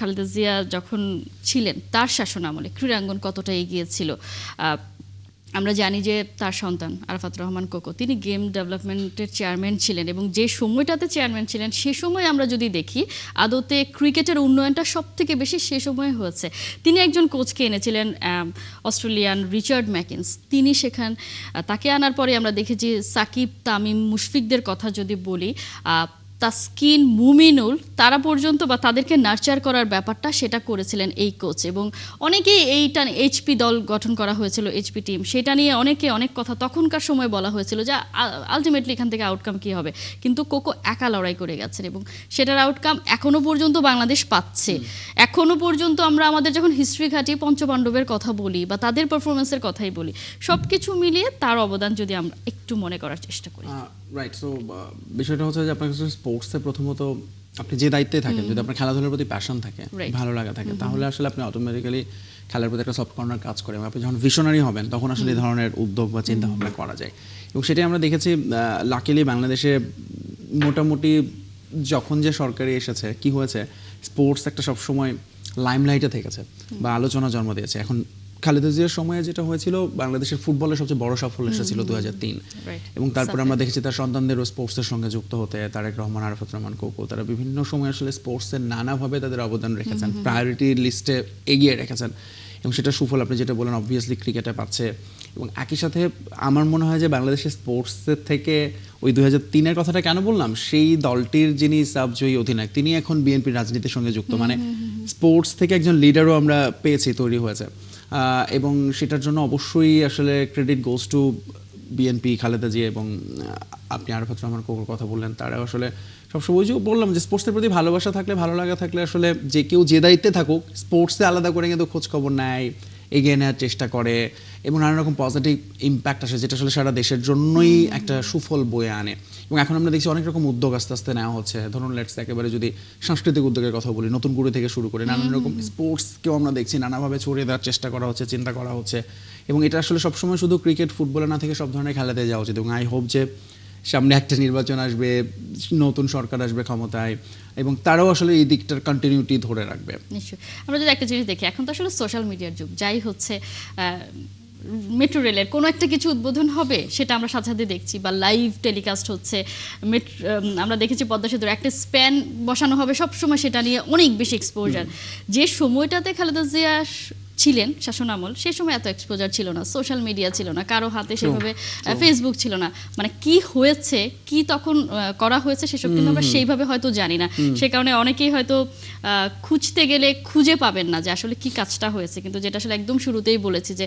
খালেদা জিয়া যখন ছিলেন তার শাসনামলে ক্রীড়াঙ্গন কতটা এগিয়ে ছিল। আমরা জানি যে তার সন্তান আরাফাত রহমান কোকো তিনি গেম ডেভেলপমেন্টের চেয়ারম্যান ছিলেন এবং যে সময়টাতে চেয়ারম্যান ছিলেন সে সময় আমরা যদি দেখি আদতে ক্রিকেটের উন্নয়নটা সব থেকে বেশি সে সময় হয়েছে। তিনি একজন কোচকে এনেছিলেন অস্ট্রেলিয়ান রিচার্ড ম্যাকিন্স, তিনি তাকে আনার পরে আমরা দেখেছি সাকিব, তামিম, মুশফিকদের কথা যদি বলি, তাসকিন, মুমিনুল, তারা পর্যন্ত বা তাদেরকে নার্চার করার ব্যাপারটা সেটা করেছিলেন এই কোচ। এবং অনেকেই এইটা এইচপি দল গঠন করা হয়েছিল, এইচপি টিম, সেটা নিয়ে অনেক কথা তখনকার সময় বলা হয়েছিল যে আলটিমেটলি এখান থেকে আউটকাম কী হবে, কিন্তু কোকো একা লড়াই করে গেছেন এবং সেটার আউটকাম এখনও পর্যন্ত বাংলাদেশ পাচ্ছে। এখনও পর্যন্ত আমরা আমাদের যখন হিস্ট্রি ঘাঁটি, পঞ্চপাণ্ডবের কথা বলি বা তাদের পারফরমেন্সের কথাই বলি, সব কিছু মিলিয়ে তার অবদান যদি আমরা একটু মনে করার চেষ্টা করি। রাইট। সো বিষয়টা হচ্ছে যে আপনার কাছে স্পোর্টসে প্রথমত আপনি যে দায়িত্বে থাকেন, যদি আপনার খেলাধুলার প্রতি প্যাশন থাকে, ভালো লাগা থাকে, তাহলে আসলে আপনি অটোমেটিক্যালি খেলার প্রতি একটা সফট কর্নার কাজ করে এবং আপনি যখন ভিশনারি হবেন তখন আসলে এই ধরনের উদ্যোগ বা চিন্তা ভাবনা করা যায়। এবং সেটাই আমরা দেখেছি লাকিলি বাংলাদেশে মোটামুটি যখন যে সরকারি এসেছে কি হয়েছে, স্পোর্টস একটা সবসময় লাইমলাইটে থেকেছে বা আলোচনা জন্ম দিয়েছে। এখন খালেদা জিয়ার সময়ে যেটা হয়েছিল, বাংলাদেশের ফুটবলের সবচেয়ে বড় সাফল্য এসেছিল 2003, এবং তারপরে আমরা দেখেছি তার সন্তানদেরও স্পোর্টসের সঙ্গে যুক্ত হতে, তারেক রহমান, আরাফাত রহমান কোকো, তারা বিভিন্ন সময় আসলে স্পোর্টসের নানাভাবে তাদের অবদান রেখেছেন, প্রায়োরিটি লিস্টে এগিয়ে রেখেছেন এবং সেটা সুফল আপনি যেটা বলেন অবভিয়াসলি ক্রিকেটে পাচ্ছে। এবং একই সাথে আমার মনে হয় যে বাংলাদেশের স্পোর্টসের থেকে ওই 2003-এর কথাটা কেন বললাম, সেই দলটির যিনি সাবজয়ী অধিনায়ক তিনি এখন বিএনপির রাজনীতির সঙ্গে যুক্ত, মানে স্পোর্টস থেকে একজন লিডারও আমরা পেয়েছি, তৈরি হয়েছে। এবং সেটার জন্য অবশ্যই আসলে credit goes to BNP, Khaleda Zia এবং আপনি আরাফাত রহমান কোকোর কথা বললেন, তারা আসলে সবসময় যে বললাম যে স্পোর্টসের প্রতি ভালোবাসা থাকলে, ভালো লাগা থাকলে আসলে যে কেউ যে দায়িত্বে থাকুক স্পোর্টসে আলাদা করে কিন্তু খোঁজ খবর নেয়, এগিয়ে নেওয়ার চেষ্টা করে এবং নানা রকম পজিটিভ ইম্প্যাক্ট আসে, যেটা আসলে সারা দেশের জন্যই একটা সুফল বয়ে আনে। এবং এখন আমরা দেখছি অনেক রকম উদ্যোগ আস্তে আস্তে নেওয়া হচ্ছে। ধরুন লেটস একেবারে যদি সাংস্কৃতিক উদ্যোগের কথা বলি, নতুন গুরু থেকে শুরু করে নানান রকম স্পোর্টসকেও আমরা দেখছি নানাভাবে ছড়িয়ে দেওয়ার চেষ্টা করা হচ্ছে, চিন্তা করা হচ্ছে। এবং এটা আসলে সবসময় শুধু ক্রিকেট ফুটবলে না থেকে সব ধরনের খেলাতে যাওয়া উচিত। এবং আই হোপ যে সামনে একটা নির্বাচন আসবে, নতুন সরকার আসবে ক্ষমতায় এবং তারাও আসলে এই দিকটার কন্টিনিউটি ধরে রাখবে। নিশ্চয়ই। আমরা যদি একটা জিনিস দেখি, এখন তো আসলে সোশ্যাল মিডিয়ার যুগ, যাই হচ্ছে মেট্রো রেলের কোনো একটা কিছু উদ্বোধন হবে সেটা আমরা সাথে সাথে দেখছি, বা লাইভ টেলিকাস্ট হচ্ছে। আমরা দেখেছি পদ্মা সেতুর একটা স্প্যান বসানো হবে, সবসময় সেটা নিয়ে অনেক বেশি এক্সপোজার। যে সময়টাতে খালেদা জিয়া ছিলেন শাসনামল, সেই সময় এত এক্সপোজার ছিল না, সোশ্যাল মিডিয়া ছিল না, কারো হাতে সেভাবে ফেসবুক ছিল না। মানে কি হয়েছে, কি তখন করা হয়েছে সেসব কিন্তু আমরা সেইভাবে হয়তো জানি না। সে কারণে অনেকেই হয়তো খুঁজতে গেলে খুঁজে পাবেন না যে আসলে কি কাজটা হয়েছে। কিন্তু যেটা আসলে একদম শুরুতেই বলেছি যে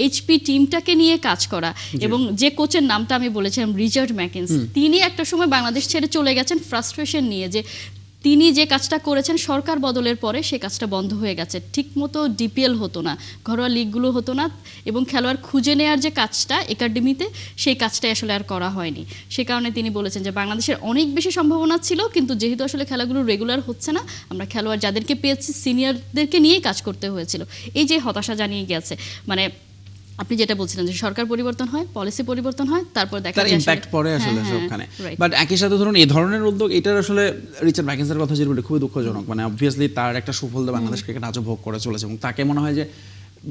এইচপি টিমটাকে নিয়ে কাজ করা, এবং যে কোচের নামটা আমি বলেছিলাম রিচার্ড ম্যাকিন্স, তিনি একটা সময় বাংলাদেশ ছেড়ে চলে গেছেন ফ্রাস্ট্রেশন নিয়ে, যে তিনি যে কাজটা করেছেন সরকার বদলের পরে সে কাজটা বন্ধ হয়ে গেছে। ঠিকমতো ডিপিএল হতো না, ঘরোয়া লিগগুলো হতো না, এবং খেলোয়াড় খুঁজে নেওয়ার যে কাজটা একাডেমিতে, সেই কাজটাই আসলে আর করা হয়নি। সে কারণে তিনি বলেছেন যে বাংলাদেশের অনেক বেশি সম্ভাবনা ছিল, কিন্তু যেহেতু আসলে খেলাগুলো রেগুলার হচ্ছে না, আমরা খেলোয়াড় যাদেরকে পেয়েছি সিনিয়রদেরকে নিয়েই কাজ করতে হয়েছিল। এই যে হতাশা জানিয়ে গেছে, মানে আপনি যেটা বলছিলেন যে সরকার পরিবর্তন হয়, পলিসি পরিবর্তন হয়, তারপর দেখা যায় ইমপ্যাক্ট পড়ে আসলে সবখানে। বাট একই সাথে ধরুন এই ধরনের উদ্যোগ, এটার আসলে রিচার্ড ম্যাকিন্সের কথা যেটা খুবই দুঃখজনক। মানে অবভিয়াসলি তার একটা সুফল বাংলাদেশ ক্রিকেট আজও ভোগ করে চলেছে এবং তাকে মনে হয় যে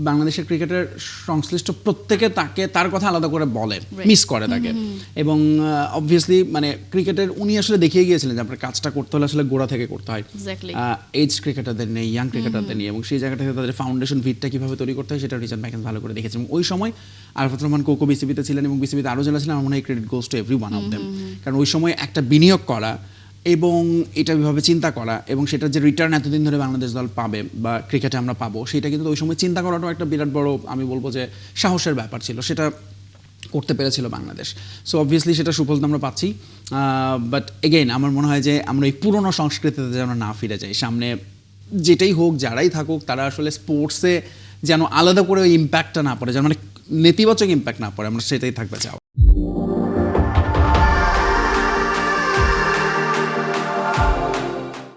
বাংলাদেশের ক্রিকেটের সংশ্লিষ্ট প্রত্যেকে তার কথা আলাদা করে বলে, মিস করে তাকে। এবং অবভিয়াসলি মানে ক্রিকেটের উনি আসলে দেখিয়ে গিয়েছিলেন যে আপনার কাজটা করতে হলে আসলে গোড়া থেকে করতে হয়, এজ ক্রিকেটারদের নেই, ইয়াং ক্রিকেটারদের নিয়ে, এবং সেই জায়গা থেকে তাদের ফাউন্ডেশন ভিটটা কীভাবে তৈরি করতে হয় সেটা রিচার্ড ম্যাকিন্স ভালো করে দেখেছেন। এবং ওই সময় আরাফাত রহমান কোকো বিসিবিতে ছিলেন এবং বিসিবিতে আরও যারা ছিলেন, আমার মনে হয় credit goes to every one of them. কারণ ওই সময় একটা বিনিয়োগ করা এবং এটা বিভাবে চিন্তা করা এবং সেটার যে রিটার্ন এতদিন ধরে বাংলাদেশ দল পাবে বা ক্রিকেটে আমরা পাবো, সেটা কিন্তু ওই সময় চিন্তা করাটাও একটা বিরাট বড়, আমি বলবো যে সাহসের ব্যাপার ছিল, সেটা করতে পেরেছিল বাংলাদেশ। সো অবভিয়াসলি সেটা সুফল আমরা পাচ্ছি। বাট এগেইন আমার মনে হয় যে আমরা এই পুরনো সংস্কৃতিতে যেন না ফিরে যাই। সামনে যেটাই হোক, যারাই থাকুক, তারা আসলে স্পোর্টসে যেন আলাদা করে ওই ইম্প্যাক্টটা না পড়ে, যেন মানে নেতিবাচক ইম্প্যাক্ট না পড়ে, আমরা সেটাই থাকবে চাও।